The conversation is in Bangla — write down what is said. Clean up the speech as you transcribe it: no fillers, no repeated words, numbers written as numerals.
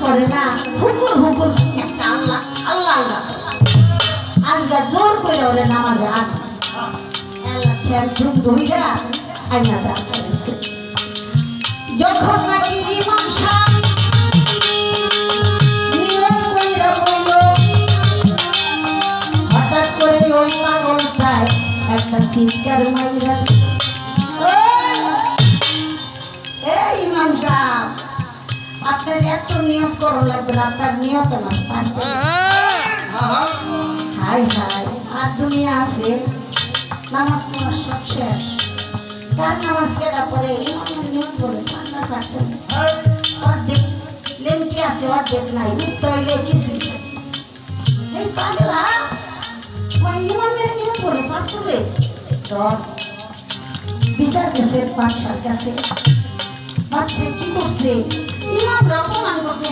করে না হুকুর হুকুর একটা আল্লাহ আল্লাহ আল্লাহ আজকে জোর করে ওরে নামাজে আন আল্লাহ ঠেক ঢুক ধইরা আইনা দা যখন নাকি ইমাম সাহেব নিয়ম কইরা বইল হঠাৎ করে ওই পাগলটায় একটা চিৎকার মাইরা এই ইমাম সাহেব আপনার এত নিয়ত করো লাগবে না আপনার নিয়ত না হাই হাই আর দুনিয়া আছে নামাজ পড়ার সব শেষ তার নামাজ কেটা পরে ইমামের নিয়ত করে ঠান্ডা কাটতে অর্ধেক লেমটি আছে অর্ধেক নাই উঠতে হইলে কিছুই এই পাগলা ওই ইমামের নিয়ত করে পাঠবে তোর বিচার গেছে বাদশার কাছে বাদশা কি করছে ইমামরা অপমান করছে